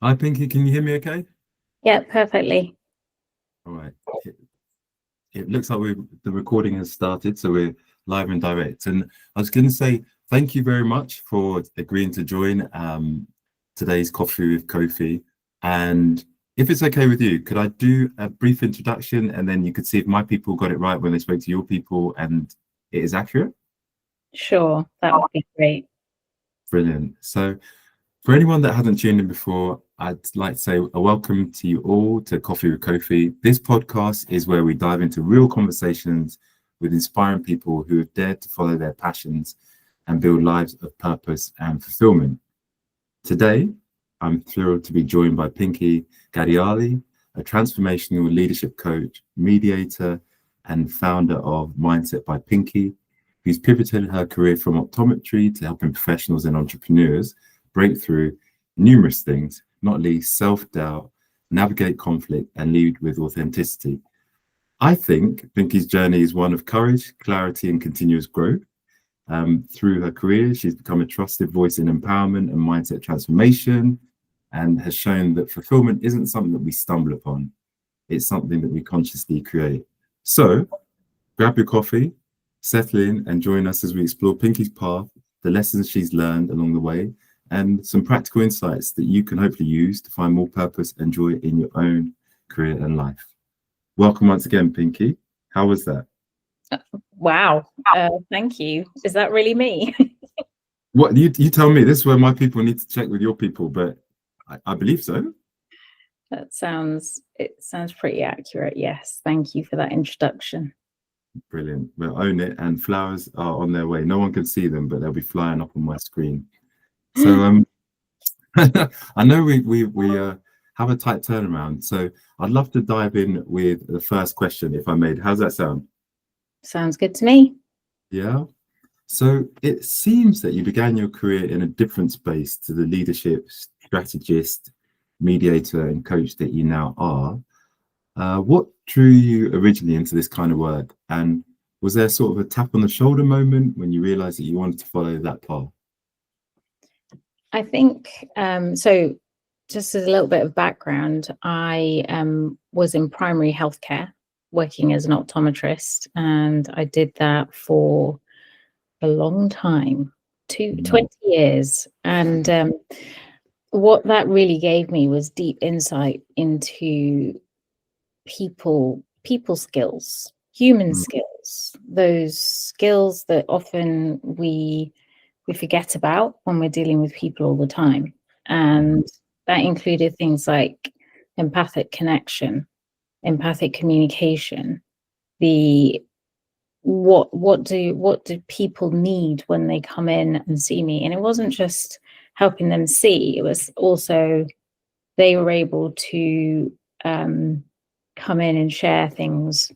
Hi, Pinky. Can you hear me okay? Yeah, perfectly. All right. It looks like the recording has started, so we're live and direct. And I was going to say thank you very much for agreeing to join today's Coffee with Kofi. And if it's okay with you, could I do a brief introduction and then you could see if my people got it right when they spoke to your people and it is accurate? Sure, that would be great. Brilliant. So for anyone that hasn't tuned in before, I'd like to say a welcome to you all to Coffee with Kofi. This podcast is where we dive into real conversations with inspiring people who have dared to follow their passions and build lives of purpose and fulfillment. Today, I'm thrilled to be joined by Pinky Ghadiali, a transformational leadership coach, mediator, and founder of Mindset by Pinky, who's pivoted her career from optometry to helping professionals and entrepreneurs break through numerous things, not least self-doubt, navigate conflict, and lead with authenticity. I think Pinky's journey is one of courage, clarity, and continuous growth. Through her career, she's become a trusted voice in empowerment and mindset transformation, and has shown that fulfillment isn't something that we stumble upon, it's something that we consciously create. So, grab your coffee, settle in, and join us as we explore Pinky's path, the lessons she's learned along the way, and some practical insights that you can hopefully use to find more purpose and joy in your own career and life. Welcome once again, Pinky. How was that? Wow. Thank you. Is that really me? What you tell me? This is where my people need to check with your people, but I believe so. It sounds pretty accurate. Yes. Thank you for that introduction. Brilliant. We'll own it, and flowers are on their way. No one can see them, but they'll be flying up on my screen. So I know we have a tight turnaround, so I'd love to dive in with the first question, if I may. How's that sound? Sounds good to me. Yeah. So it seems that you began your career in a different space to the leadership strategist, mediator, and coach that you now are. What drew you originally into this kind of work? And was there sort of a tap on the shoulder moment when you realized that you wanted to follow that path? I think so. Just as a little bit of background, I was in primary healthcare working as an optometrist, and I did that for a long time, 20 years. And what that really gave me was deep insight into people skills, human skills, those skills that often we forget about when we're dealing with people all the time. And that included things like empathic connection, empathic communication, the what do people need when they come in and see me. And it wasn't just helping them see, it was also they were able to come in and share things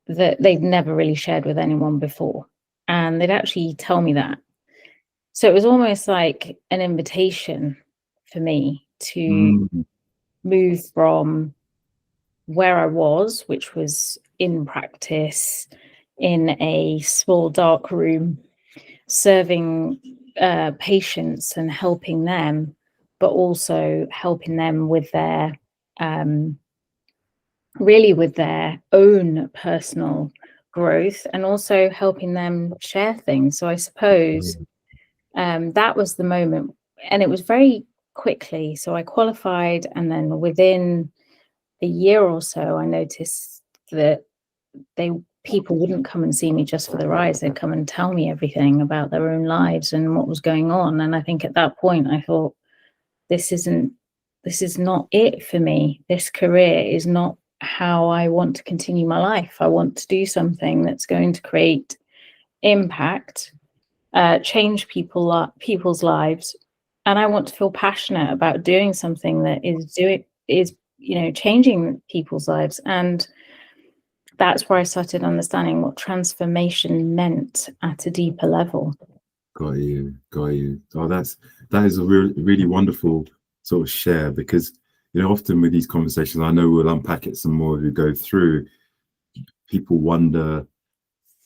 that they'd never really shared with anyone before, and they'd actually tell me that. So it was almost like an invitation for me to move from where I was, which was in practice in a small dark room, serving patients and helping them, but also helping them with their really with their own personal growth, and also helping them share things. So I suppose that was the moment, and it was very quickly. So I qualified, and then within a year or so, I noticed that people wouldn't come and see me just for their eyes. They'd come and tell me everything about their own lives and what was going on. And I think at that point, I thought, this is not it for me. This career is not how I want to continue my life. I want to do something that's going to create impact, change people's lives, and I want to feel passionate about doing something that is changing people's lives. And that's where I started understanding what transformation meant at a deeper level. Got you. Oh, that is a really wonderful sort of share, because often with these conversations, I know we'll unpack it some more as we go through. People wonder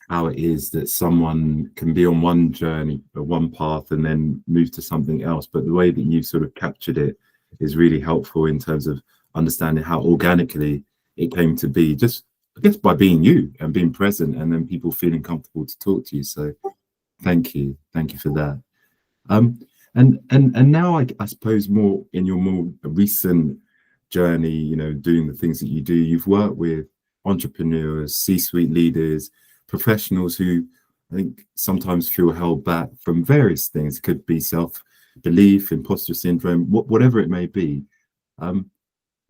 how it is that someone can be on one journey or one path and then move to something else. But the way that you sort of captured it is really helpful in terms of understanding how organically it came to be, just I guess by being you and being present, and then people feeling comfortable to talk to you. So thank you for that. And now I suppose more in your more recent journey, you know, doing the things that you do, you've worked with entrepreneurs, C-suite leaders, professionals who I think sometimes feel held back from various things. It could be self-belief, imposter syndrome, whatever it may be.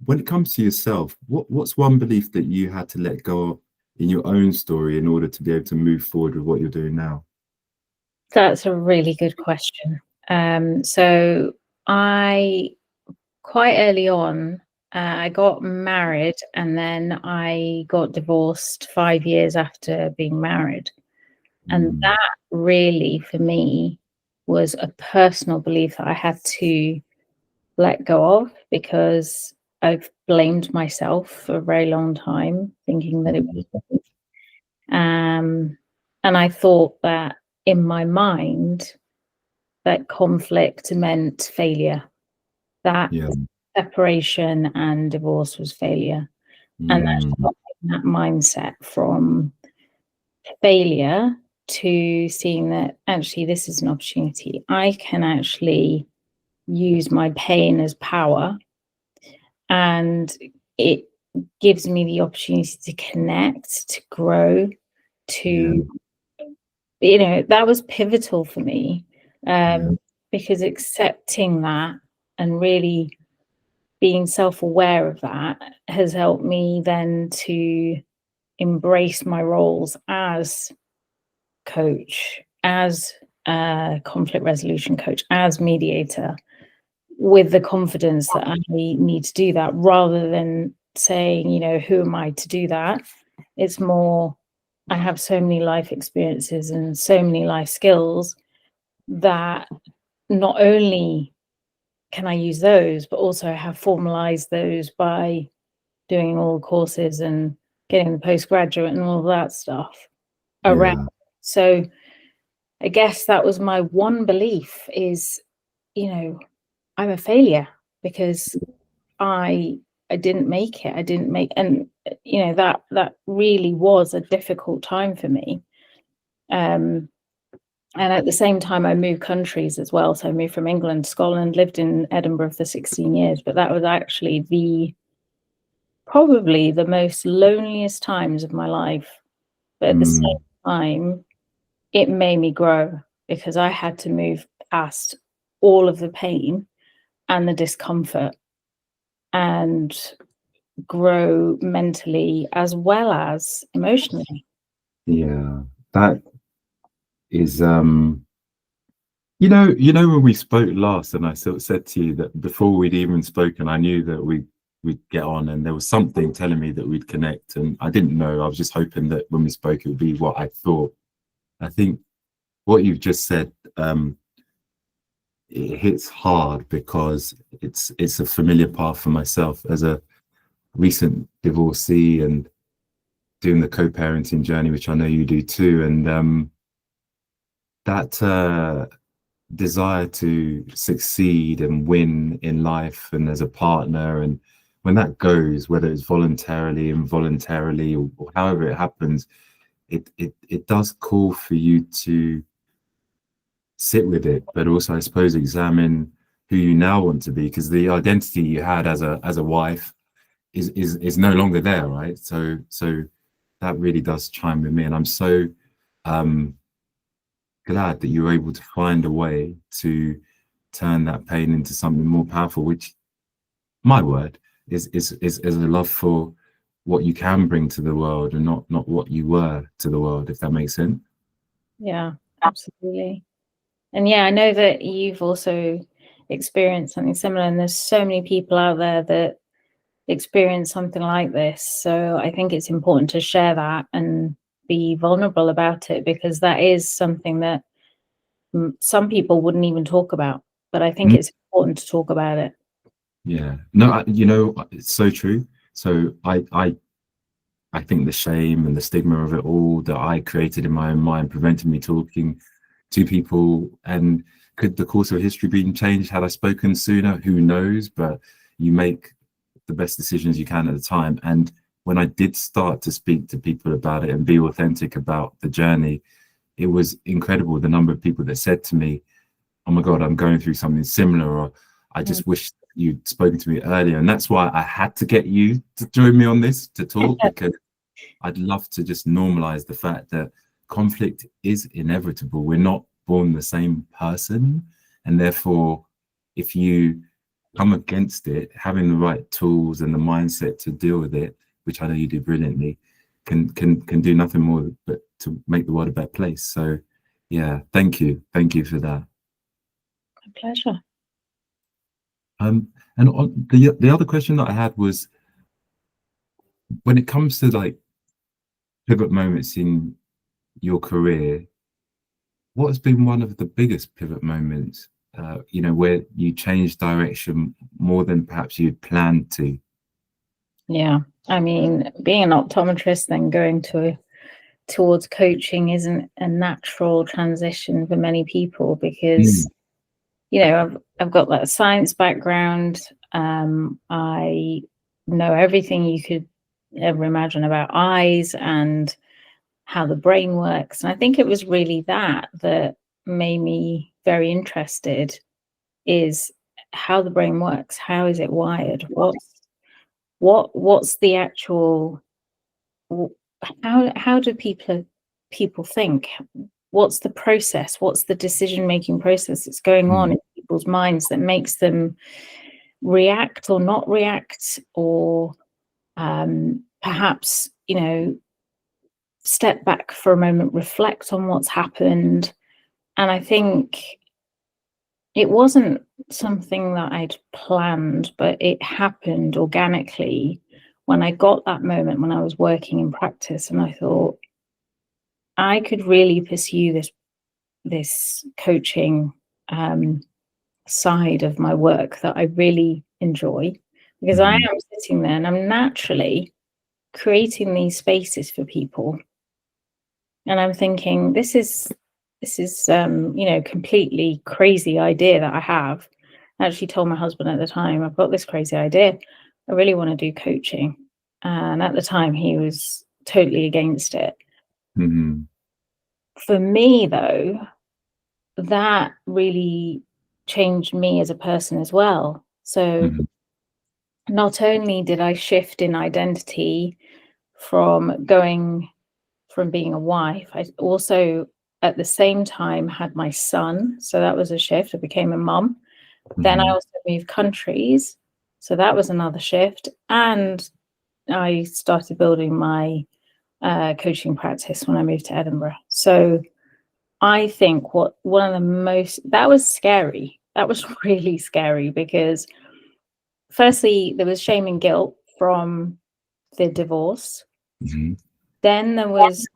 When it comes to yourself, what's one belief that you had to let go of in your own story in order to be able to move forward with what you're doing now? That's a really good question. So I quite early on, I got married, and then I got divorced 5 years after being married. And that really, for me, was a personal belief that I had to let go of, because I've blamed myself for a very long time, thinking that it was me. And I thought that in my mind, that conflict meant failure, that Yeah. separation and divorce was failure. And that mindset from failure to seeing that actually this is an opportunity. I can actually use my pain as power, and it gives me the opportunity to connect, to grow, to, you know, that was pivotal for me, because accepting that and really being self-aware of that has helped me then to embrace my roles as coach, as a conflict resolution coach, as mediator, with the confidence that I need to do that, rather than saying, you know, who am I to do that? It's more, I have so many life experiences and so many life skills that not only can I use those, but also have formalized those by doing all the courses and getting the postgraduate and all of that stuff around. So I guess that was my one belief is, you know, I'm a failure because I didn't make it. I didn't make, and you know, that really was a difficult time for me. And at the same time, I moved countries as well. So I moved from England to Scotland, lived in Edinburgh for 16 years, but that was actually probably the most loneliest times of my life. But at the same time, it made me grow, because I had to move past all of the pain and the discomfort and grow mentally as well as emotionally. Yeah, that is you know when we spoke last, and I sort of said to you that before we'd even spoken, I knew that we'd get on, and there was something telling me that we'd connect, and I didn't know. I was just hoping that when we spoke it would be what I thought. I think what you've just said, it hits hard, because it's a familiar path for myself as a recent divorcee and doing the co-parenting journey, which I know you do too. And that desire to succeed and win in life and as a partner, and when that goes, whether it's voluntarily, involuntarily, or however it happens, it does call for you to sit with it, but also I suppose examine who you now want to be, because the identity you had as a wife is no longer there, right? So that really does chime with me, and I'm so glad that you were able to find a way to turn that pain into something more powerful, which, my word, is a love for what you can bring to the world, and not what you were to the world, if that makes sense. Yeah, absolutely. And yeah, I know that you've also experienced something similar, and there's so many people out there that experience something like this. So I think it's important to share that and be vulnerable about it, because that is something that some people wouldn't even talk about, but I think it's important to talk about it. Yeah, no, you know, it's so true. So I think the shame and the stigma of it all that I created in my own mind prevented me talking to people, and could the course of history been changed had I spoken sooner? Who knows? But you make the best decisions you can at the time. And when I did start to speak to people about it and be authentic about the journey, it was incredible the number of people that said to me, oh my God, I'm going through something similar, or I just wish you'd spoken to me earlier. And that's why I had to get you to join me on this to talk, because I'd love to just normalize the fact that conflict is inevitable. We're not born the same person. And therefore, if you come against it, having the right tools and the mindset to deal with it, which I know you do brilliantly, can do nothing more but to make the world a better place. So yeah, thank you for that. My pleasure. And on the other question that I had was, when it comes to like pivot moments in your career, what has been one of the biggest pivot moments, where you changed direction more than perhaps you'd planned to? Yeah, I mean, being an optometrist, then going towards coaching isn't a natural transition for many people, because I've got that science background. I know everything you could ever imagine about eyes and how the brain works. And I think it was really that made me very interested, is how the brain works. How is it wired? What's the actual, how do people think? What's the process? What's the decision-making process that's going on in people's minds that makes them react or not react, or perhaps, step back for a moment, reflect on what's happened. And I think it wasn't something that I'd planned, but it happened organically when I got that moment when I was working in practice, and I thought I could really pursue this coaching side of my work that I really enjoy, because I am sitting there and I'm naturally creating these spaces for people. And I'm thinking, this is completely crazy idea that I have. I actually told my husband at the time, I've got this crazy idea. I really want to do coaching. And at the time, he was totally against it. Mm-hmm. For me, though, that really changed me as a person as well. So not only did I shift in identity from being a wife, I also at the same time had my son. So that was a shift. I became a mum. Then I also moved countries. So that was another shift. And I started building my coaching practice when I moved to Edinburgh. So I think that was scary. That was really scary, because firstly, there was shame and guilt from the divorce. Then there was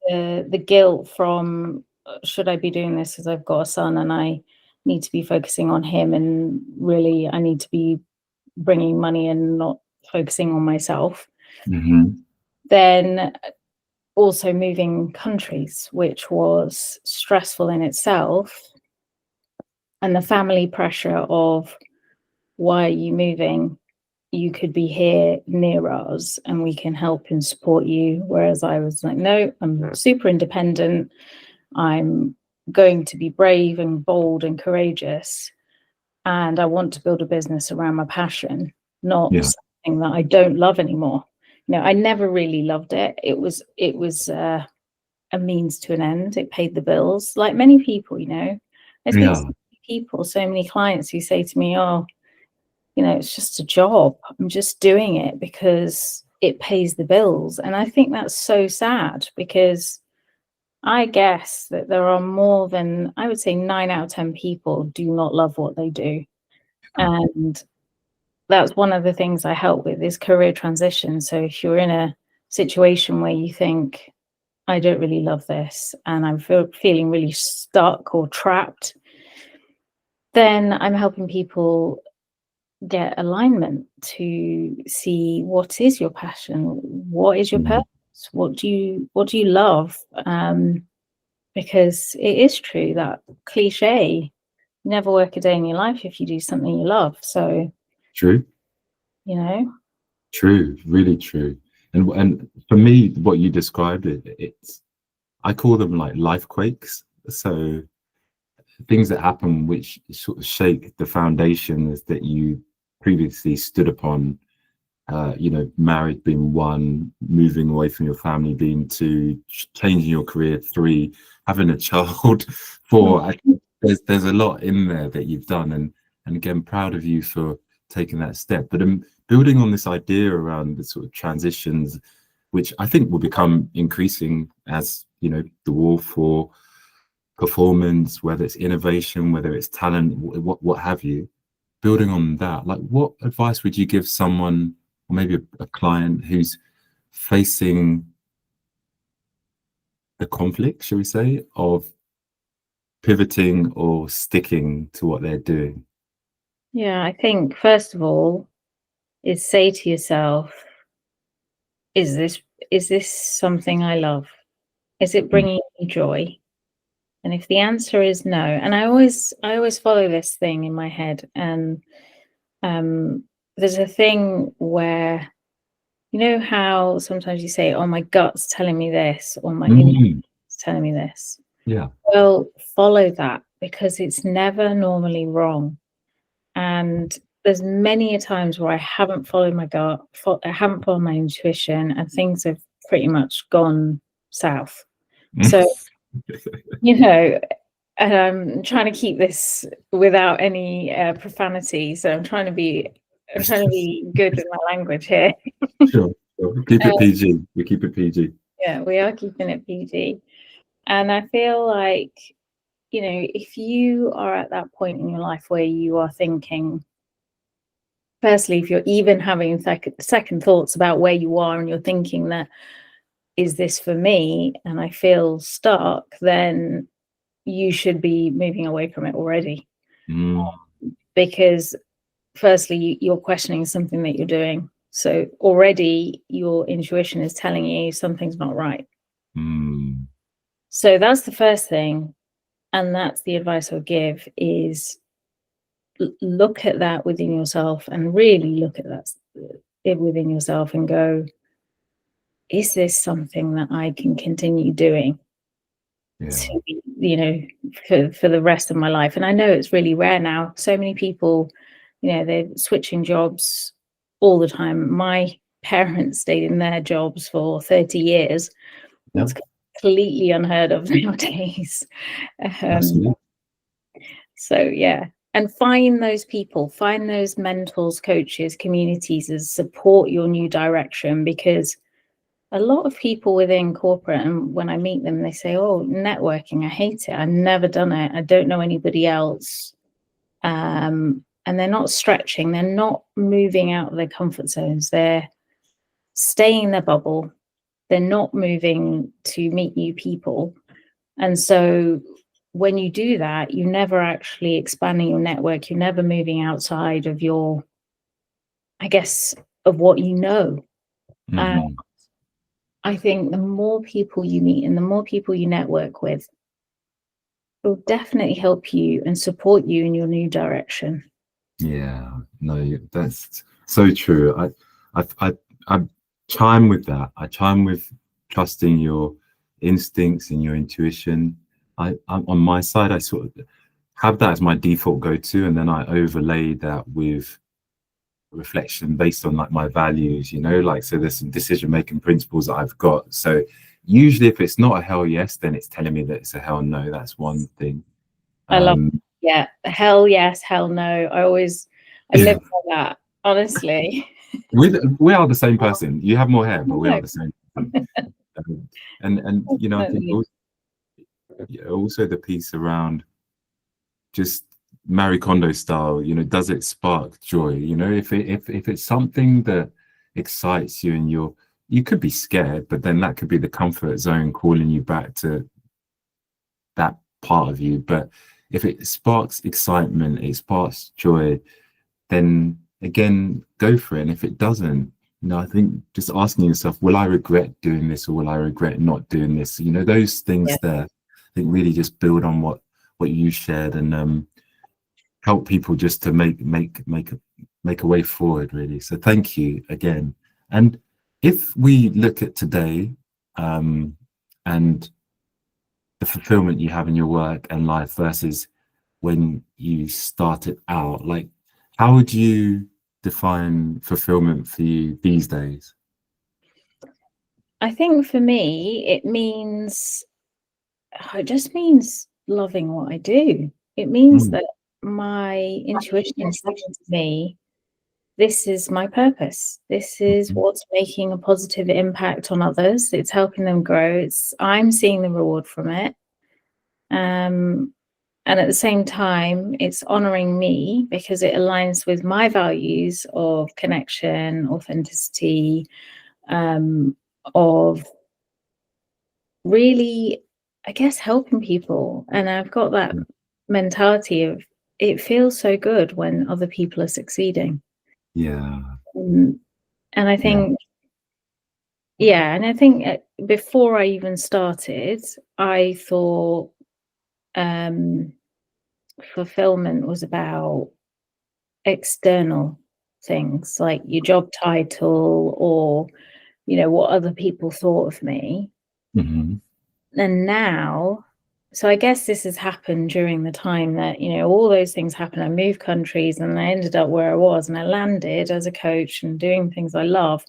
the guilt from, should I be doing this because I've got a son and I need to be focusing on him, and really I need to be bringing money and not focusing on myself. Then also moving countries, which was stressful in itself, and the family pressure of, why are you moving? You could be here near us and we can help and support you. Whereas I was like, no, I'm super independent. I'm going to be brave and bold and courageous. And I want to build a business around my passion, not something that I don't love anymore. I never really loved it. It was a means to an end. It paid the bills, like many people, There's been so many people, so many clients who say to me, oh, it's just a job. I'm just doing it because it pays the bills. And I think that's so sad, because I guess that there are more than, I would say 9 out of 10 people do not love what they do. And that's one of the things I help with, is career transition. So if you're in a situation where you think, I don't really love this and I'm feeling really stuck or trapped, then I'm helping people get alignment to see, what is your passion, what is your purpose, what do you love, because it is true that cliche, You never work a day in your life if you do something you love. So, True. you know, True, really true. And for me, what you described, it's I call them like life quakes. So things that happen which sort of shake the foundations that you previously stood upon. You know, marriage being one, moving away from your family being two, changing your career three, having a child four. There's a lot in there that you've done, and again, proud of you for taking that step. But building on this idea around the sort of transitions, which I think will become increasing as you know the war for performance, whether it's innovation, whether it's talent, what have you. Building on that, like what advice would you give someone, or maybe a client who's facing the conflict, shall we say, of pivoting or sticking to what they're doing? yeah, I think first of all is say to yourself, is this something I love? Is it Mm. bringing me joy? And if the answer is no, and I always follow this thing in my head, and there's a thing where you know how sometimes you say, "Oh, my gut's telling me this," or "My Mm. intuition's telling me this." Yeah. Well, follow that because it's never normally wrong. And there's many a times where I haven't followed my gut, I haven't followed my intuition, and things have pretty much gone south. So, you know, and I'm trying to keep this without any profanity. So I'm trying to be good with my language here. Sure, sure. Keep it Um, PG. We keep it PG. yeah, we are keeping it PG. And I feel like, you know, if you are at that point in your life where you are thinking, firstly, if you're even having second thoughts about where you are and you're thinking that, is this for me? And I feel stuck, then you should be moving away from it already. Mm. Because firstly, you're questioning something that you're doing. So already your intuition is telling you something's not right. Mm. So that's the first thing. And that's the advice I'll give is look at that within yourself and really look at that within yourself and go, is this something that I can continue doing Yeah. to, you know, for the rest of my life? And I know it's really rare now. So many people, you know, they're switching jobs all the time. My parents stayed in their jobs for 30 years. Yeah. That's completely unheard of nowadays. Um, Absolutely. so yeah, and find those people, find those mentors, coaches, communities that support your new direction, because a lot of people within corporate, and when I meet them, they say, oh, networking, I hate it. I've never done it. I don't know anybody else. And they're not stretching. They're not moving out of their comfort zones. They're staying in their bubble. They're not moving to meet new people. And so when you do that, you're never actually expanding your network. You're never moving outside of your, I guess, of what you know. Mhm. I think the more people you meet and the more people you network with will definitely help you and support you in your new direction. Yeah, no, that's so true. I chime with that. I chime with trusting your instincts and your intuition. I'm on my side. I sort of have that as my default go-to, and then I overlay that with reflection based on like my values. You know, like so there's some decision-making principles that I've got. So usually, if it's not a hell yes, then it's telling me that it's a hell no. That's one thing. I love, Um, yeah, hell yes, hell no. I live by that, honestly. we are the same person. You have more hair, but we No, are the same person. And you know, I think definitely. also the piece around just Marie Kondo style. You know, does it spark joy? You know, if it's something that excites you and you could be scared, but then that could be the comfort zone calling you back to that part of you. But if it sparks excitement, it sparks joy, then again, go for it. And if it doesn't, you know, I think just asking yourself, will I regret doing this or will I regret not doing this? You know, those things Yeah. there, I think really just build on what you shared. And help people just to make a way forward, really. So thank you again. And if we look at today, and the fulfillment you have in your work and life versus when you started out, like, how would you define fulfillment for you these days? I think for me, it just means loving what I do. It means that my intuition is saying to me, this is my purpose. This is what's making a positive impact on others. It's helping them grow. I'm seeing the reward from it. And at the same time, it's honoring me because it aligns with my values of connection, authenticity, of really, I guess, helping people. And I've got that mentality of it feels so good when other people are succeeding. Yeah. And I think, before I even started, I thought fulfillment was about external things like your job title or, what other people thought of me. Mm-hmm. And now, so I guess this has happened during the time that, all those things happened. I moved countries and I ended up where I was, and I landed as a coach and doing things I love.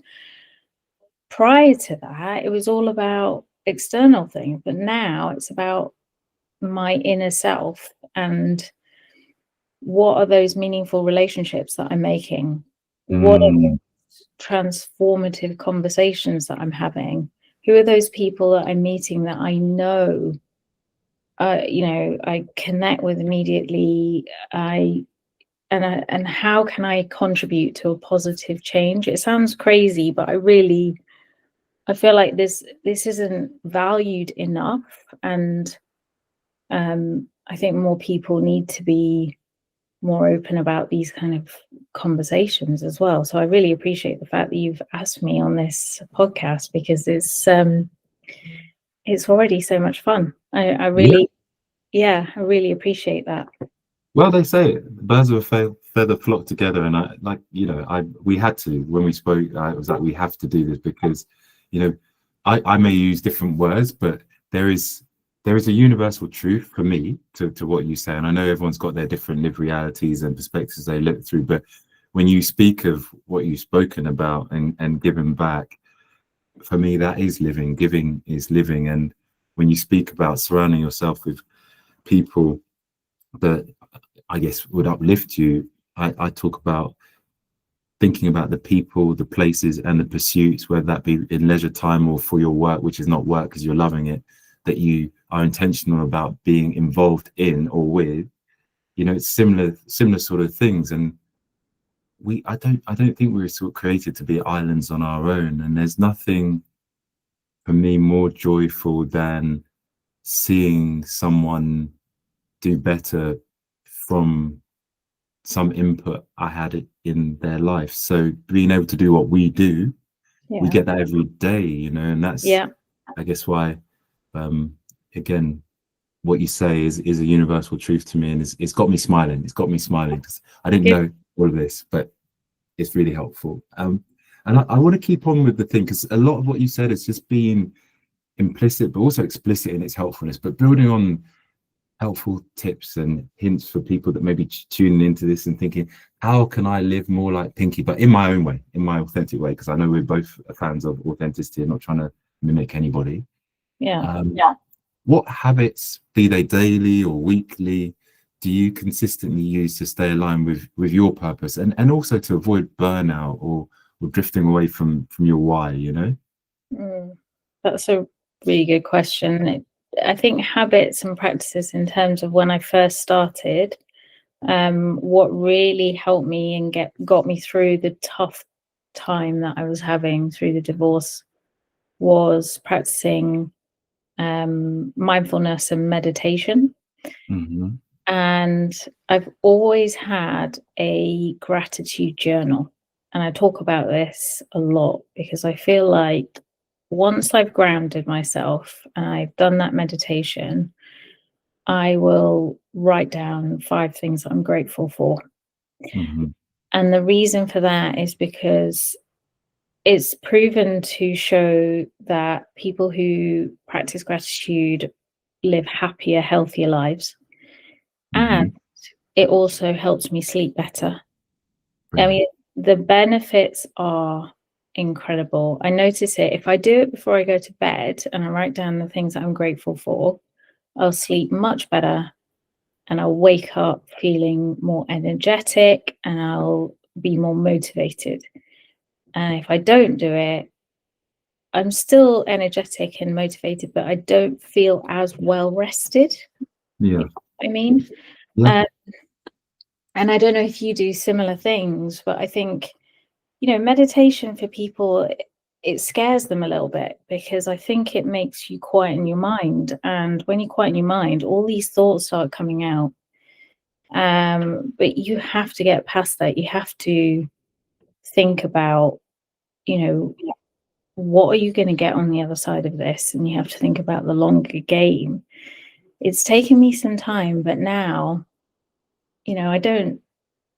Prior to that, it was all about external things, but now it's about my inner self and what are those meaningful relationships that I'm making? What are the transformative conversations that I'm having? Who are those people that I'm meeting that I know, I connect with immediately? And how can I contribute to a positive change? It sounds crazy, but I feel like this isn't valued enough, and I think more people need to be more open about these kind of conversations as well. So I really appreciate the fact that you've asked me on this podcast, because it's already so much fun. I really appreciate that. Well, they say birds of a feather flock together, and we had to when we spoke. It was like we have to do this because, I may use different words, but there is a universal truth for me to what you say, and I know everyone's got their different lived realities and perspectives they look through. But when you speak of what you've spoken about and giving back, for me that is living. Giving is living, and when you speak about surrounding yourself with people that I guess would uplift you, I talk about thinking about the people, the places, and the pursuits, whether that be in leisure time or for your work, which is not work because you're loving it, that you are intentional about being involved in or with. It's similar sort of things. And I don't think we were sort of created to be islands on our own. And there's nothing for me more joyful than seeing someone do better from some input I had in their life. So being able to do what we do, we get that every day, and that's I guess why again, what you say is a universal truth to me, and it's got me smiling. It's got me smiling because I didn't know all of this, but it's really helpful. And I want to keep on with the thing, because a lot of what you said is just being implicit but also explicit in its helpfulness, but building on helpful tips and hints for people that may be tuning into this and thinking, how can I live more like Pinky, but in my own way, in my authentic way? Because I know we're both fans of authenticity and not trying to mimic anybody. What habits, be they daily or weekly, do you consistently use to stay aligned with your purpose and also to avoid burnout or drifting away from your why? That's a really good question. I think habits and practices, in terms of when I first started, what really helped me and got me through the tough time that I was having through the divorce was practicing mindfulness and meditation. And I've always had a gratitude journal, and I talk about this a lot because I feel like once I've grounded myself and I've done that meditation, I will write down 5 things that I'm grateful for. Mm-hmm. And the reason for that is because it's proven to show that people who practice gratitude live happier, healthier lives. And it also helps me sleep better. I mean, the benefits are incredible. I notice it. If I do it before I go to bed and I write down the things that I'm grateful for, I'll sleep much better and I'll wake up feeling more energetic and I'll be more motivated. And if I don't do it, I'm still energetic and motivated, but I don't feel as well rested. Yeah. I mean, Yeah. and I don't know if you do similar things, but I think, you know, meditation for people, it scares them a little bit because I think it makes you quieten your mind. And when you quieten your mind, all these thoughts start coming out. But you have to get past that. You have to think about, you know, what are you going to get on the other side of this? And you have to think about the longer game. It's taken me some time, but now, you know, I don't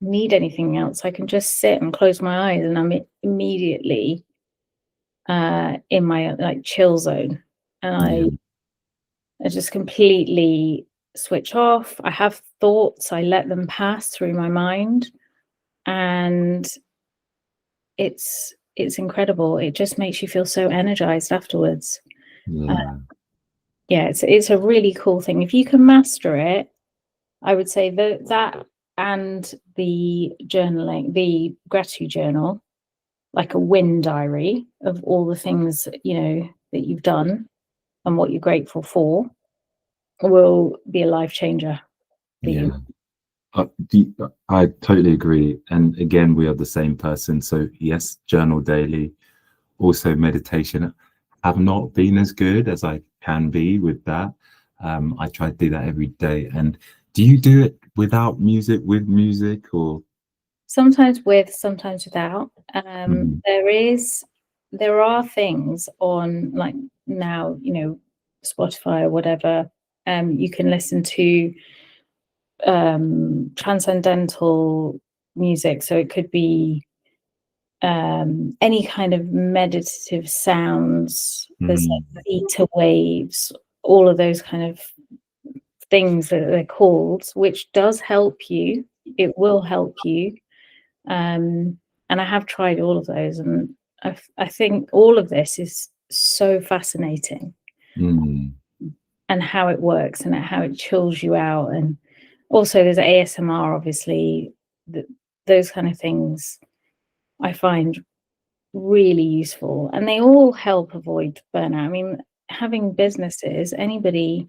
need anything else. I can just sit and close my eyes and I'm immediately in my like chill zone. And I just completely switch off. I have thoughts, I let them pass through my mind. And it's incredible. It just makes you feel so energized afterwards. Yeah, it's a really cool thing. If you can master it, I would say that and the journaling, the gratitude journal, like a win diary of all the things, you know, that you've done and what you're grateful for, will be a life changer for you. I totally agree. And again, we are the same person. So yes, journal daily. Also meditation. Have not been as good as I can be with that. I try to do that every day. And do you do it without music, with music, or? Sometimes with, sometimes without. There are things on, like now, you know, Spotify or whatever. You can listen to transcendental music, so it could be any kind of meditative sounds. There's like theta waves, all of those kind of things that they're called, which does help you. It will help you. And I have tried all of those, and I think all of this is so fascinating, and how it works and how it chills you out. And also there's ASMR, obviously, those kind of things I find really useful, and they all help avoid burnout. I mean, having businesses, anybody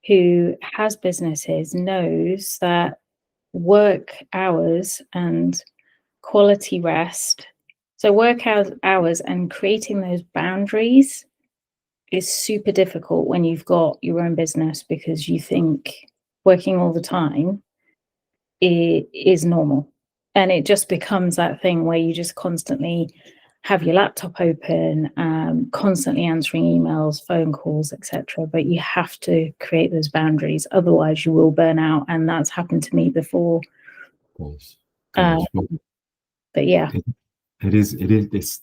who has businesses knows that work hours and quality rest, so work hours and creating those boundaries is super difficult when you've got your own business, because you think working all the time is normal, and it just becomes that thing where you just constantly have your laptop open, constantly answering emails, phone calls, etc. But you have to create those boundaries, otherwise you will burn out, and that's happened to me before. But yeah, it is this.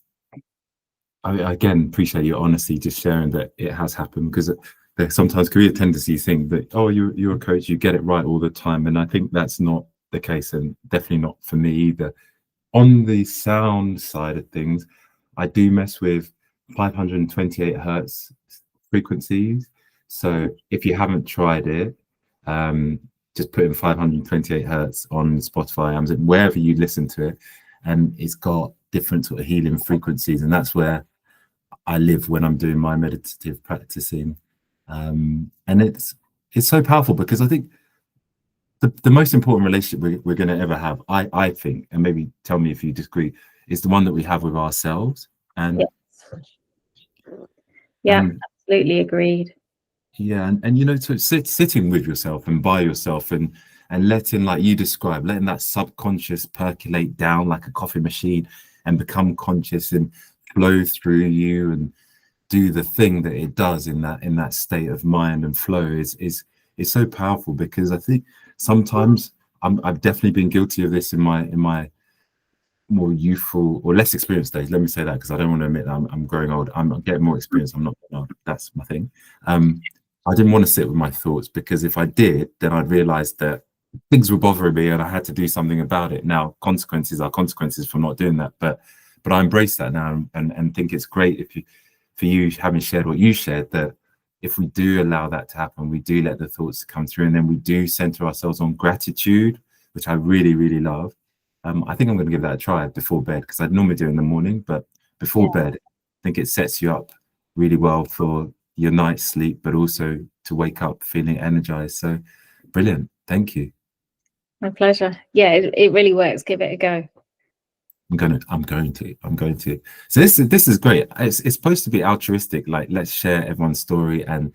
I again appreciate your honesty, just sharing that it has happened, because there sometimes can be a tendency to think that, oh, you're a coach, you get it right all the time, and I think that's not the case, and definitely not for me either. On the sound side of things, I do mess with 528 hertz frequencies. So if you haven't tried it, just put in 528 hertz on Spotify, Amazon, wherever you listen to it, and it's got different sort of healing frequencies, and that's where I live when I'm doing my meditative practicing. And it's so powerful, because I think the most important relationship we're going to ever have, I think, and maybe tell me if you disagree, is the one that we have with ourselves. And absolutely agreed. And you know, so sitting with yourself and by yourself, and letting, like you described, letting that subconscious percolate down like a coffee machine and become conscious and flow through you and do the thing that it does in that state of mind and flow is it's so powerful, because I think sometimes I've definitely been guilty of this in my more youthful or less experienced days. Let me say that, because I don't want to admit that I'm growing old. I'm getting more experience. I'm not getting old. That's my thing. I didn't want to sit with my thoughts, because if I did, then I'd realize that things were bothering me and I had to do something about it. Now, consequences are consequences for not doing that, but I embrace that now, and think it's great if you, for you, having shared what you shared, that if we do allow that to happen, we do let the thoughts come through, and then we do center ourselves on gratitude, which I really, really love. I think I'm going to give that a try before bed, because I'd normally do it in the morning, but before bed, I think it sets you up really well for your night's sleep, but also to wake up feeling energized. So brilliant. Thank you. My pleasure. Yeah, it really works. Give it a go. I'm going to. So this is great. It's supposed to be altruistic, like let's share everyone's story and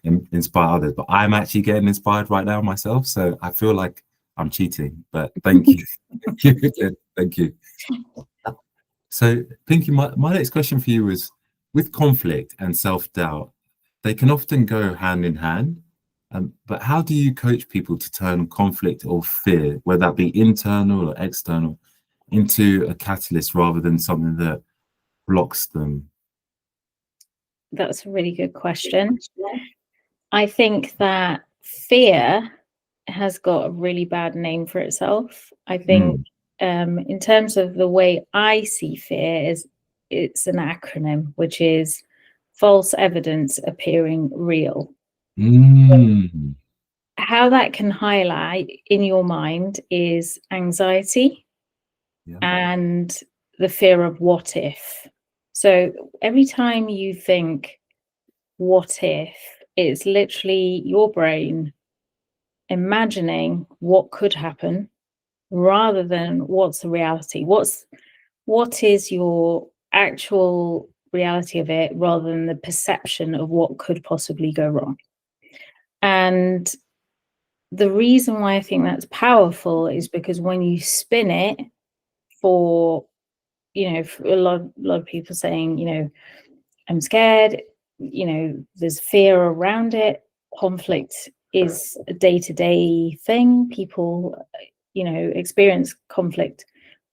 inspire others. But I'm actually getting inspired right now myself. So I feel like I'm cheating, but thank you. Thank you. So Pinky, my next question for you is, with conflict and self-doubt, they can often go hand in hand. But how do you coach people to turn conflict or fear, whether that be internal or external, into a catalyst rather than something that blocks them? That's a really good question. I think that fear has got a really bad name for itself. I think in terms of the way I see fear, is it's an acronym, which is false evidence appearing real. How that can highlight in your mind is anxiety and the fear of what if. So every time you think what if, it's literally your brain imagining what could happen rather than what's the reality. What is your actual reality of it, rather than the perception of what could possibly go wrong. And the reason why I think that's powerful is because when you spin it for, for a lot of people saying, I'm scared, there's fear around it. Conflict is a day-to-day thing. People, experience conflict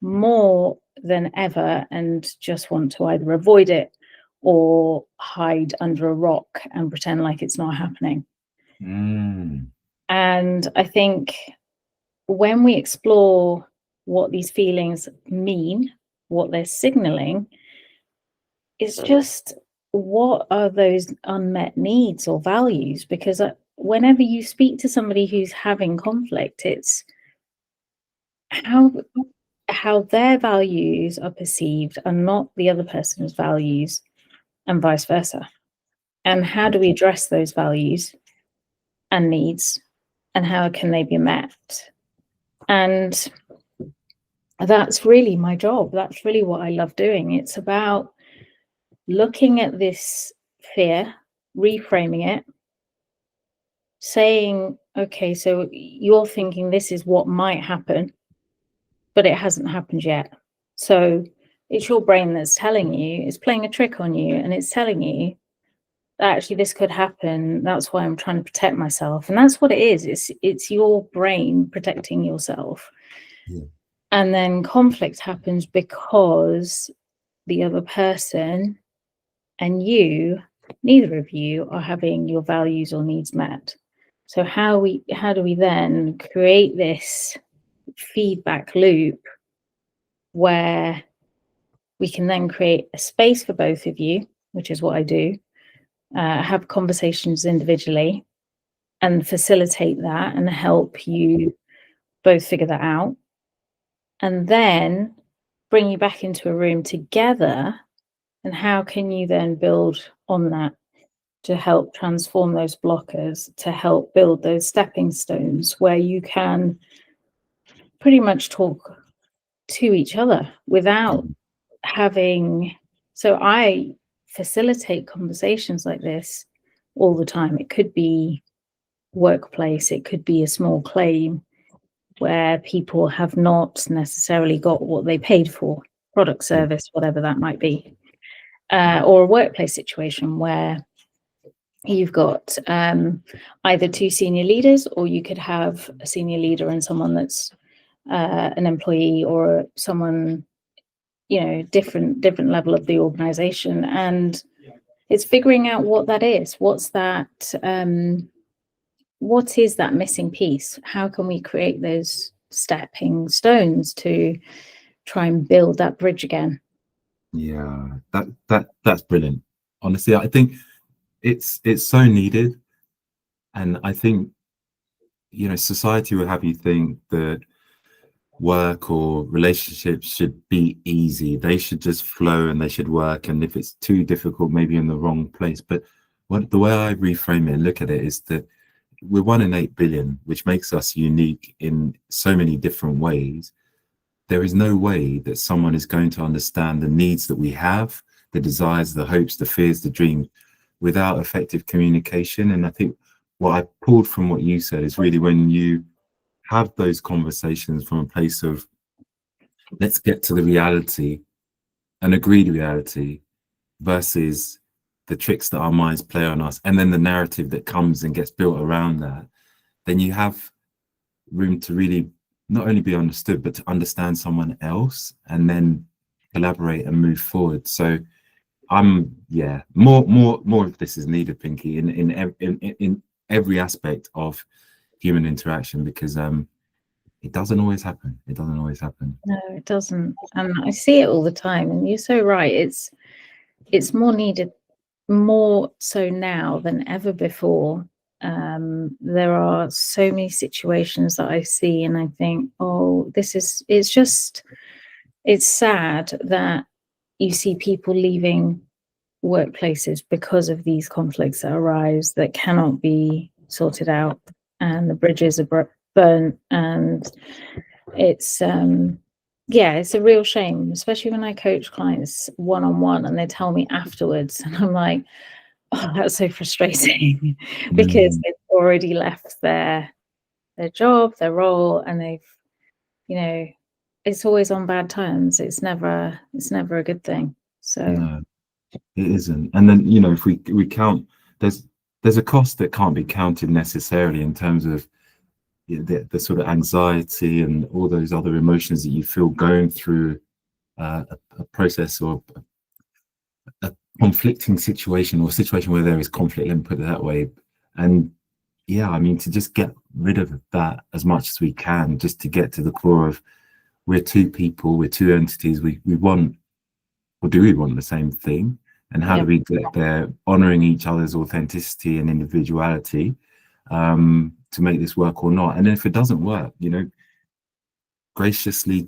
more than ever and just want to either avoid it or hide under a rock and pretend like it's not happening. And I think when we explore what these feelings mean, what they're signaling, it's just, what are those unmet needs or values? Because whenever you speak to somebody who's having conflict, it's how their values are perceived are not the other person's values, and vice versa. And how do we address those values and needs, and how can they be met? And that's really my job. That's really what I love doing. It's about looking at this fear, reframing it, saying, okay, so you're thinking this is what might happen, but it hasn't happened yet. So it's your brain that's telling you, it's playing a trick on you, and it's telling you that actually this could happen. That's why I'm trying to protect myself. And that's what it is. It's your brain protecting yourself. Yeah. And then conflict happens because the other person and you, neither of you are having your values or needs met. So how do we then create this feedback loop where we can then create a space for both of you, which is what I do, have conversations individually and facilitate that and help you both figure that out, and then bring you back into a room together. And how can you then build on that to help transform those blockers, to help build those stepping stones where you can pretty much talk to each other without having. So I facilitate conversations like this all the time. It could be workplace, it could be a small claim where people have not necessarily got what they paid for, product, service, whatever that might be, or a workplace situation where you've got either two senior leaders, or you could have a senior leader and someone that's an employee, or someone, different level of the organization. And it's figuring out what that is. What's that? What is that missing piece? How can we create those stepping stones to try and build that bridge again? Yeah, that's brilliant. Honestly, I think it's so needed. And I think, society will have you think that work or relationships should be easy. They should just flow and they should work. And if it's too difficult, maybe in the wrong place. But the way I reframe it and look at it is that we're 1 in 8 billion, which makes us unique in so many different ways. There is no way that someone is going to understand the needs that we have, the desires, the hopes, the fears, the dreams, without effective communication. And I think what I pulled from what you said is really when you have those conversations from a place of, let's get to the reality, an agreed reality, versus the tricks that our minds play on us, and then the narrative that comes and gets built around that, then you have room to really not only be understood, but to understand someone else and then collaborate and move forward. So more of this is needed, Pinky, in every aspect of human interaction, because it doesn't always happen. It doesn't always happen. No, it doesn't. And I see it all the time. And you're so right. It's more needed, more so now than ever before. There are so many situations that I see and I think, oh, it's sad that you see people leaving workplaces because of these conflicts that arise that cannot be sorted out, and the bridges are burnt. And it's it's a real shame, especially when I coach clients one-on-one and they tell me afterwards, and I'm like, oh, that's so frustrating because they've already left their job, their role, and they've, it's always on bad terms. It's never a good thing. So No, it isn't. And then, if we count, there's a cost that can't be counted necessarily in terms of the sort of anxiety and all those other emotions that you feel going through a process or a conflicting situation, or a situation where there is conflict, let me put it that way. And yeah, I mean, to just get rid of that as much as we can, just to get to the core of, we're two people, we're two entities, we want, or do we want the same thing? And how do we get there, honoring each other's authenticity and individuality, to make this work or not? And then if it doesn't work, graciously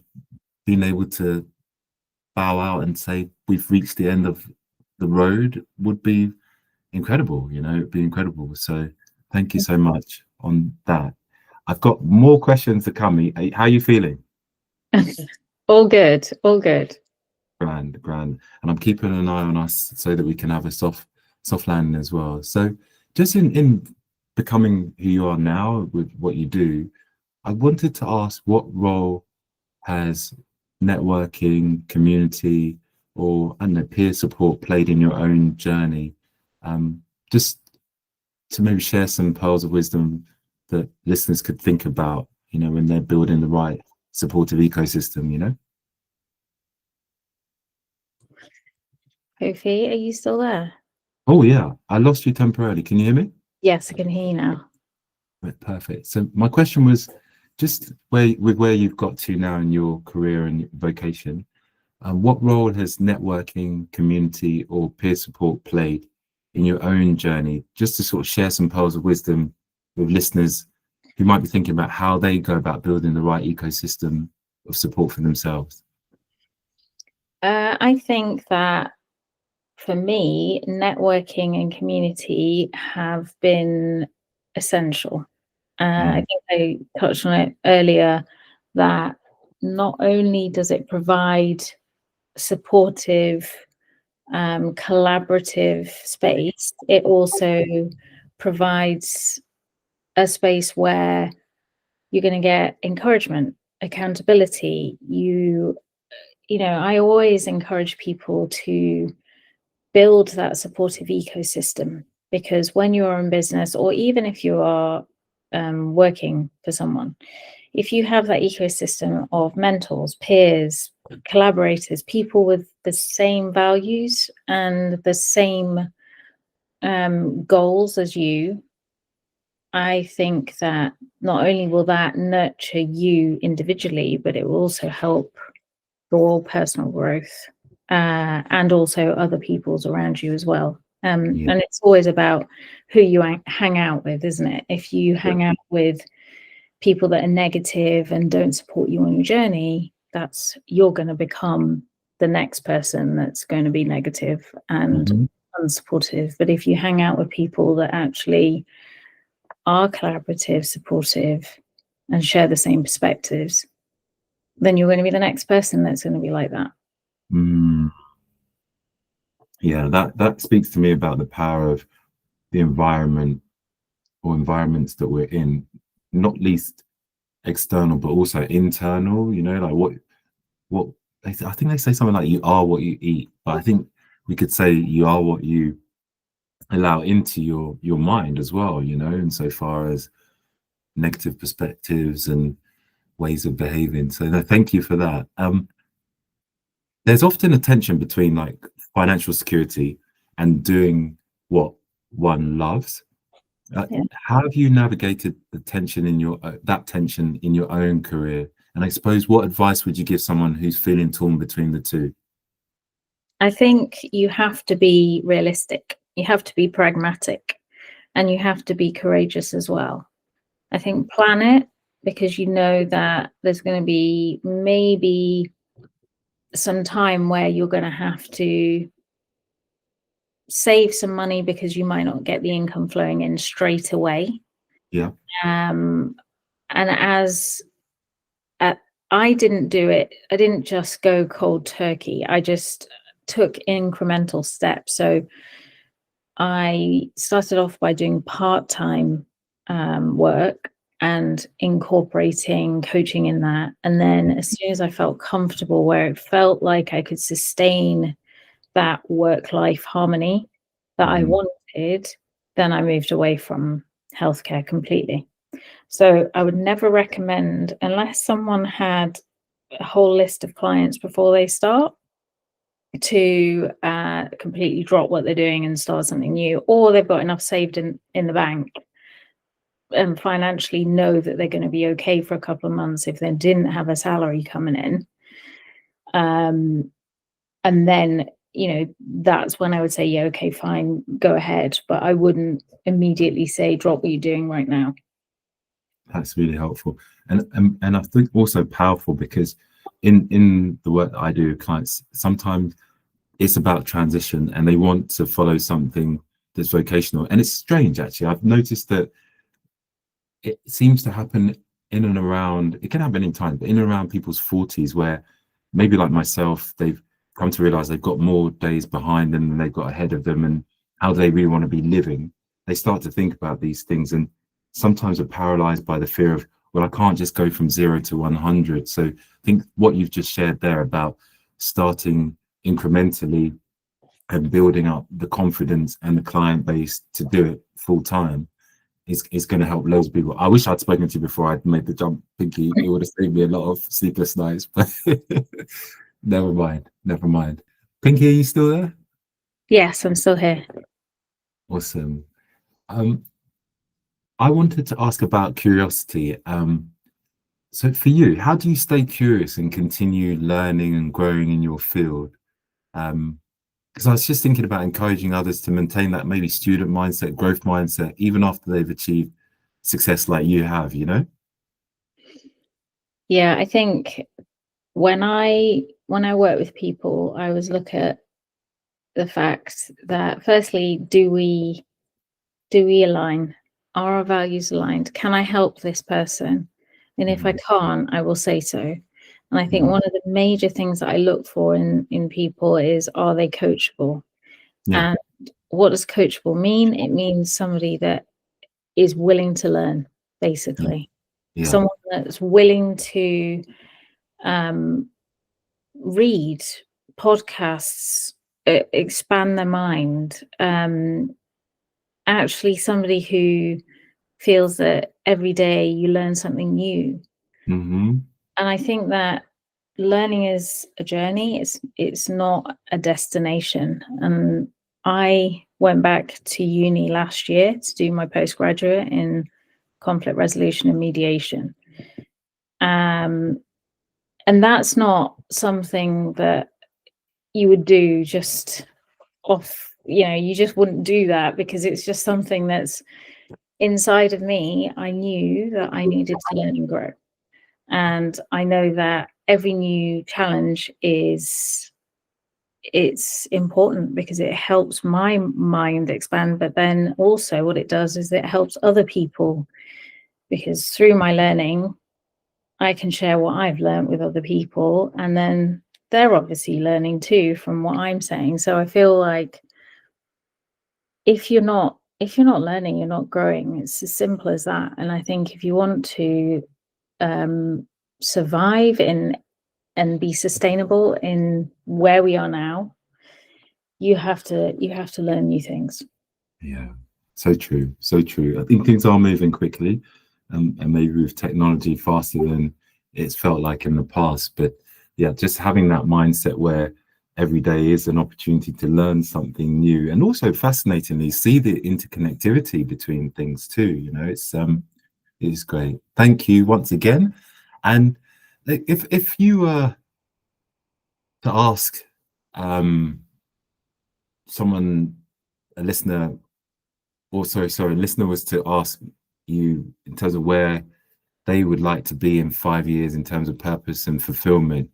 being able to bow out and say, we've reached the end of the road, would be incredible. It'd be incredible. So thank you so much on that. I've got more questions to come. How are you feeling? all good. Grand. And I'm keeping an eye on us so that we can have a soft landing as well. So just in becoming who you are now with what you do, I wanted to ask, what role has networking, community, or peer support played in your own journey? Just to maybe share some pearls of wisdom that listeners could think about, when they're building the right supportive ecosystem. Kofi, are you still there? Oh yeah, I lost you temporarily. Can you hear me? Yes, I can hear you now. Right, perfect. So my question was just where you've got to now in your career and vocation, what role has networking, community, or peer support played in your own journey? Just to sort of share some pearls of wisdom with listeners who might be thinking about how they go about building the right ecosystem of support for themselves. I think that for me, networking and community have been essential. I think I touched on it earlier, that not only does it provide supportive, collaborative space, it also provides a space where you're going to get encouragement, accountability. I always encourage people to build that supportive ecosystem. because when you're in business, or even if you are working for someone, if you have that ecosystem of mentors, peers, collaborators, people with the same values and the same goals as you, I think that not only will that nurture you individually, but it will also help your personal growth, and also other people's around you as well. And it's always about who you hang out with, isn't it? If you hang out with people that are negative and don't support you on your journey, you're going to become the next person that's going to be negative and unsupportive. But if you hang out with people that actually are collaborative, supportive, and share the same perspectives, then you're going to be the next person that's going to be like that. Yeah, that speaks to me about the power of the environment or environments that we're in, not least external, but also internal. You know, like what I think they say something like you are what you eat, but I think we could say you are what you allow into your mind as well. You know, insofar as negative perspectives and ways of behaving. So no, thank you for that. There's often a tension between like financial security and doing what one loves. How have you navigated the tension in your that tension in your own career? And I suppose, what advice would you give someone who's feeling torn between the two? I think you have to be realistic. You have to be pragmatic, and you have to be courageous as well. I think plan it, because you know that there's going to be maybe some time where you're going to have to save some money because you might not get the income flowing in straight away. Yeah. And as I didn't do it, I didn't just go cold turkey. I just took incremental steps. So I started off by doing part-time work and incorporating coaching in that. And then as soon as I felt comfortable, where it felt like I could sustain that work-life harmony that I wanted, then I moved away from healthcare completely. So I would never recommend, unless someone had a whole list of clients before they start, to completely drop what they're doing and start something new, or they've got enough saved in the bank and financially know that they're going to be okay for a couple of months if they didn't have a salary coming in. And then, that's when I would say, yeah, okay, fine, go ahead. But I wouldn't immediately say, drop what you're doing right now. That's really helpful. And I think also powerful, because in the work that I do with clients, sometimes it's about transition and they want to follow something that's vocational. And it's strange, actually. I've noticed that it seems to happen in and around, it can happen in time, but in and around people's 40s, where maybe like myself, they've come to realize they've got more days behind them than they've got ahead of them, and how do they really want to be living. They start to think about these things, and sometimes are paralyzed by the fear of, well, I can't just go from 0 to 100. So I think what you've just shared there about starting incrementally and building up the confidence and the client base to do it full time is going to help loads of people. I wish I'd spoken to you before I'd made the jump, Pinky. It would have saved me a lot of sleepless nights, but never mind. Pinky, are you still there? Yes, I'm still here. Awesome. I wanted to ask about curiosity. So for you, how do you stay curious and continue learning and growing in your field? Because I was just thinking about encouraging others to maintain that maybe student mindset, growth mindset, even after they've achieved success like you have, Yeah, I think when I work with people, I always look at the fact that, firstly, do we align? Are our values aligned? Can I help this person? And if I can't, I will say so. And I think one of the major things that I look for in people is, are they coachable? Yeah. And what does coachable mean? It means somebody that is willing to learn, basically. Yeah. Someone that's willing to read podcasts, expand their mind, and actually somebody who feels that every day you learn something new. Mm-hmm. And I think that learning is a journey. It's not a destination. And I went back to uni last year to do my postgraduate in conflict resolution and mediation. And that's not something that you would do just off, you just wouldn't do that, because it's just something that's inside of me. I knew that I needed to learn and grow. And I know that every new challenge it's important because it helps my mind expand, but then also what it does is it helps other people, because through my learning I can share what I've learned with other people, and then they're obviously learning too from what I'm saying. So I feel like if you're not learning, you're not growing. It's as simple as that. And I think if you want to survive in and be sustainable in where we are now, you have to learn new things. Yeah, so true, so true. I think things are moving quickly, and maybe with technology faster than it's felt like in the past. But yeah, just having that mindset where every day is an opportunity to learn something new, and also fascinatingly see the interconnectivity between things too. It's great. Thank you once again. And if you were to ask someone, a listener, or sorry, a listener was to ask you in terms of where they would like to be in 5 years in terms of purpose and fulfillment,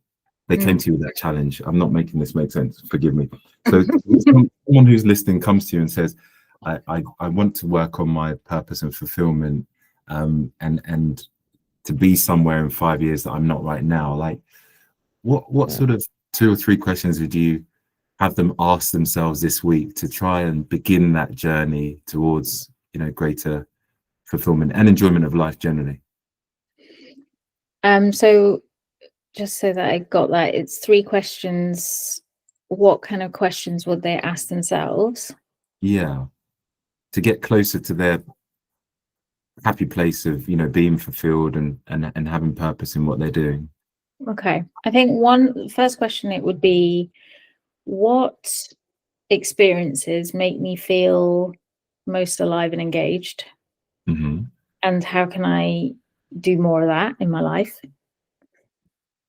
they came to you with that challenge. I'm not making this make sense. Forgive me. So someone who's listening comes to you and says, I want to work on my purpose and fulfillment, and to be somewhere in 5 years that I'm not right now. Like, what sort of 2 or 3 questions would you have them ask themselves this week to try and begin that journey towards, greater fulfillment and enjoyment of life generally? So just so that I got that, it's 3 questions. What kind of questions would they ask themselves? Yeah, to get closer to their happy place of, being fulfilled and having purpose in what they're doing. Okay. I think first question, it would be, what experiences make me feel most alive and engaged? Mm-hmm. And how can I do more of that in my life?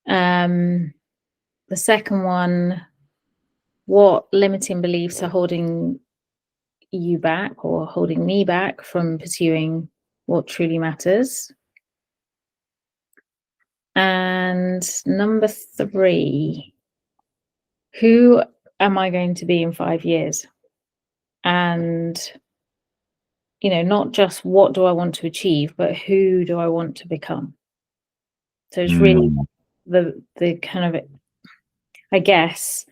The second one, what limiting beliefs are holding you back or holding me back from pursuing what truly matters? And number 3, who am I going to be in 5 years? And, not just what do I want to achieve, but who do I want to become? So it's really the kind of, I guess,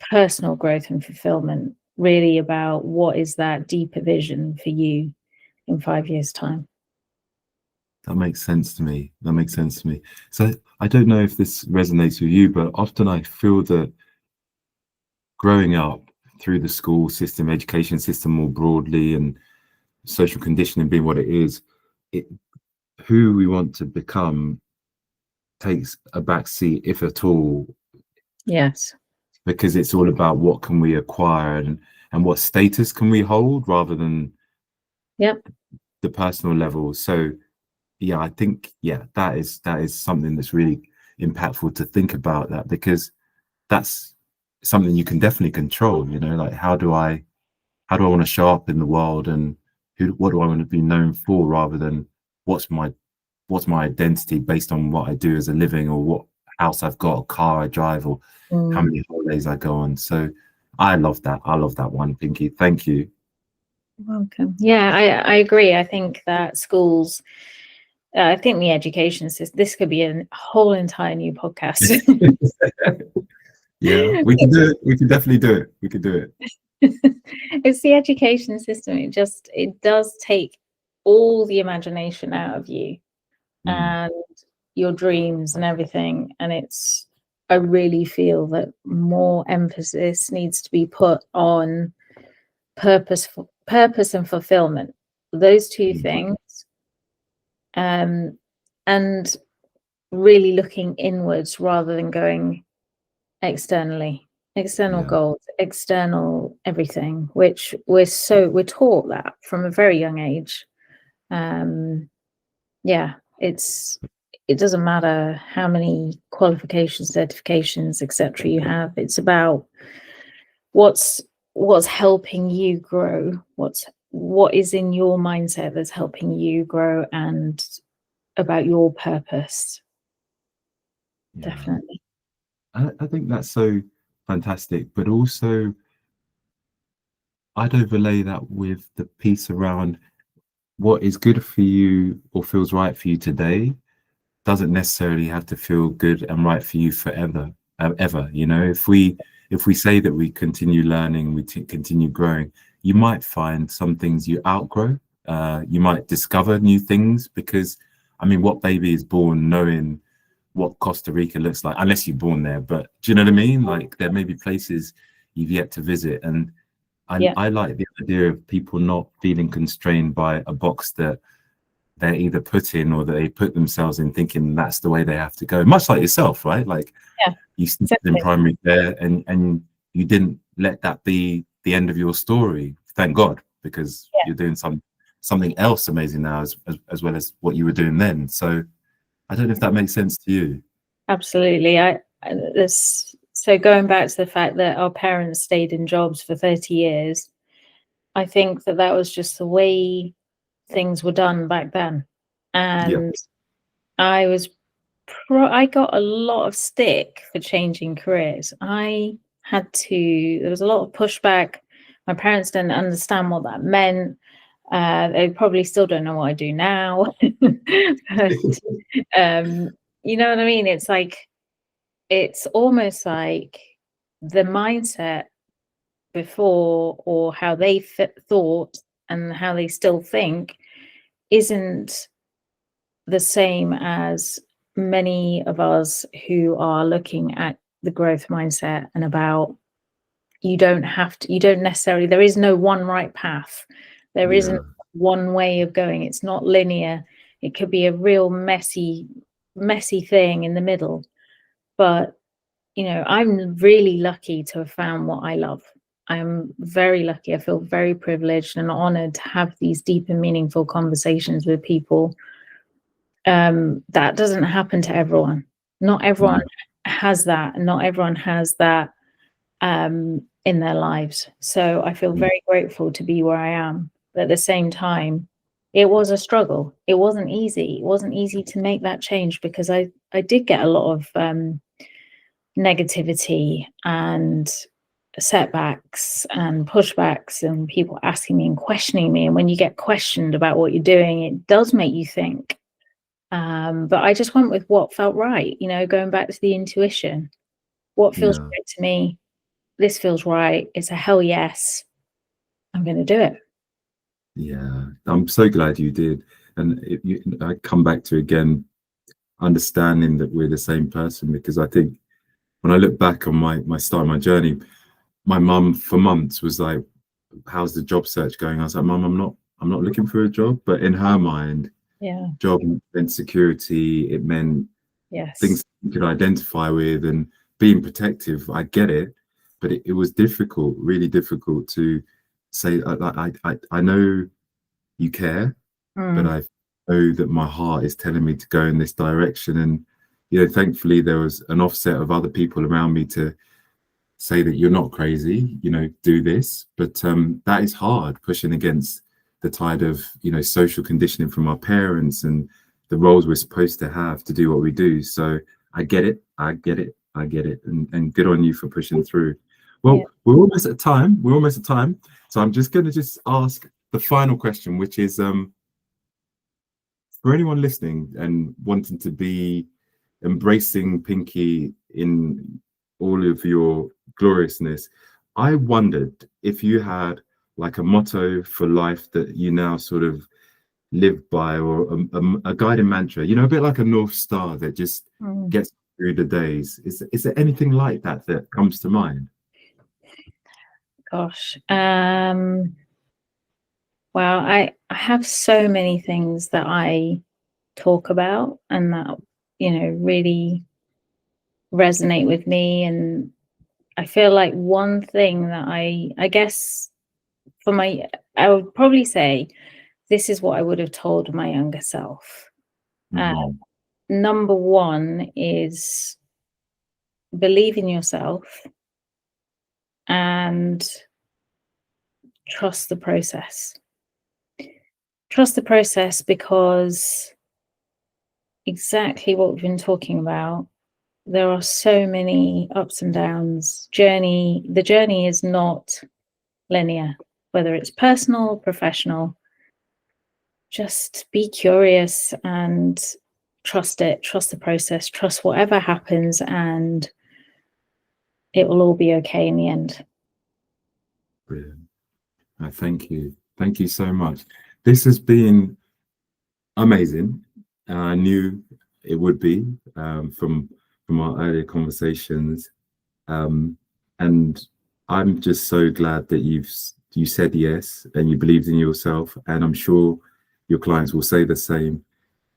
personal growth and fulfillment, really about what is that deeper vision for you in 5 years' time. That makes sense to me. So I don't know if this resonates with you, but often I feel that growing up through the school system, education system more broadly, and social conditioning being what it is, who we want to become takes a back seat, if at all. Yes. Because it's all about what can we acquire and what status can we hold rather than the personal level. So yeah, I think that is something that's really impactful to think about, that because that's something you can definitely control. Like, how do I want to show up in the world, and what do I want to be known for, rather than what's my identity based on what I do as a living, or what house I've got, or car I drive, or how many holidays I go on. So I love that one, Pinky. Thank you. Welcome. Yeah, I agree. I think that schools, I think the education system, this could be a whole entire new podcast. Yeah, we can do it. We can definitely do it. We could do it. It's the education system. It does take all the imagination out of you and your dreams and everything. And I really feel that more emphasis needs to be put on purposeful purpose and fulfillment, those two things, and really looking inwards rather than going externally, external goals, external everything, which we're taught that from a very young age. It doesn't matter how many qualifications, certifications, etc. you have. It's about what's helping you grow, what is in your mindset that's helping you grow, and about your purpose. Definitely. I think that's so fantastic, but also I'd overlay that with the piece around what is good for you or feels right for you today doesn't necessarily have to feel good and right for you forever, ever. You know, if we say that we continue learning, we continue growing, you might find some things you outgrow. You might discover new things because, I mean, what baby is born knowing what Costa Rica looks like, unless you're born there? But do you know what I mean? Like, there may be places you've yet to visit, and I like the idea of people not feeling constrained by a box that they're either put in or that they put themselves in, thinking that's the way they have to go. Much like yourself, right? Like, you started in primary care, and you didn't let that be the end of your story. Thank God, because you're doing something else amazing now, as well as what you were doing then. So I don't know if that makes sense to you. Absolutely. So going back to the fact that our parents stayed in jobs for 30 years, I think that was just the way things were done back then. And I got a lot of stick for changing careers. There was a lot of pushback. My parents didn't understand what that meant. They probably still don't know what I do now. But, you know what I mean? It's like, it's almost like the mindset before, or how they thought and how they still think, isn't the same as many of us who are looking at the growth mindset and about, you don't necessarily, there is no one right path. There isn't one way of going. It's not linear. It could be a real messy thing in the middle. But, you know, I'm really lucky to have found what I love. I'm very lucky. I feel very privileged and honored to have these deep and meaningful conversations with people. That doesn't happen to everyone. Not everyone has that, and not everyone has that in their lives. So I feel very grateful to be where I am. But at the same time, it was a struggle. It wasn't easy. It wasn't easy to make that change, because I did get a lot of negativity and setbacks and pushbacks, and people asking me and questioning me. And when you get questioned about what you're doing, it does make you think. But I just went with what felt right, you know, going back to the intuition. What feels right to me? This feels right. It's a hell yes. I'm going to do it. Yeah, I'm so glad you did. And I come back to, again, understanding that we're the same person, because I think when I look back on my start, my journey, my mum for months was like, how's the job search going? I was like, Mum, I'm not looking for a job. But in her mind, job meant security. It meant things you could identify with and being protective. I get it, but it was difficult, really difficult to say, I know you care, but I know that my heart is telling me to go in this direction. And, you know, thankfully there was an offset of other people around me to say that you're not crazy, you know, do this. But that is hard, pushing against the tide of, you know, social conditioning from our parents and the roles we're supposed to have to do what we do. So I get it. And good on you for pushing through. Well, we're almost at time. So I'm just going to ask the final question, which is, for anyone listening and wanting to be embracing Pinky in all of your gloriousness, I wondered if you had like a motto for life that you now sort of live by, or a guiding mantra, you know, a bit like a North Star that just gets through the days. Is there anything like that comes to mind? Gosh. Well, I have so many things that I talk about and that, really resonate with me. And I feel like one thing that I guess I would probably say this is what I would have told my younger self. Mhm. Number one is believe in yourself and trust the process. Trust the process because exactly what we've been talking about, there are so many ups and downs. The journey is not linear, whether it's personal or professional. Just be curious and trust it, trust the process, trust whatever happens, and it will all be okay in the end. Brilliant. Thank you. Thank you so much. This has been amazing. I knew it would be from our earlier conversations. And I'm just so glad that you said yes and you believed in yourself. And I'm sure your clients will say the same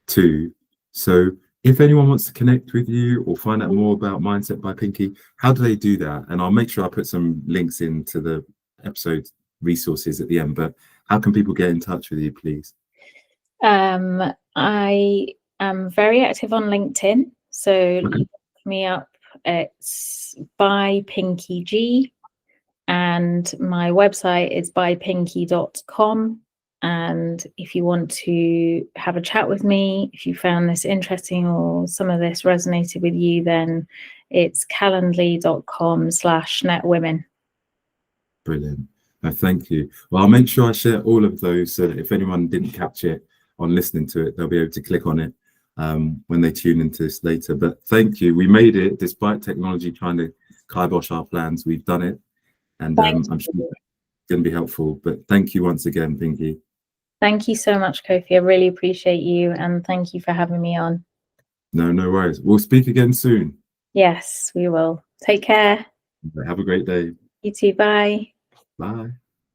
too. So if anyone wants to connect with you or find out more about Mindset by Pinky, how do they do that? And I'll make sure I put some links into the episode resources at the end. But how can people get in touch with you, please? I am very active on LinkedIn. So look me up. It's by Pinky G. And my website is bypinky.com. And if you want to have a chat with me, if you found this interesting or some of this resonated with you, then it's calendly.com/netwomen. Brilliant. Thank you. Well, I'll make sure I share all of those so that if anyone didn't catch it on listening to it, they'll be able to click on it when they tune into this later. But thank you. We made it despite technology trying to kibosh our plans. We've done it. And I'm sure it's going to be helpful. But thank you once again, Pinky. Thank you so much, Kofi. I really appreciate you. And thank you for having me on. No worries. We'll speak again soon. Yes, we will. Take care. Have a great day. You too. Bye. Bye.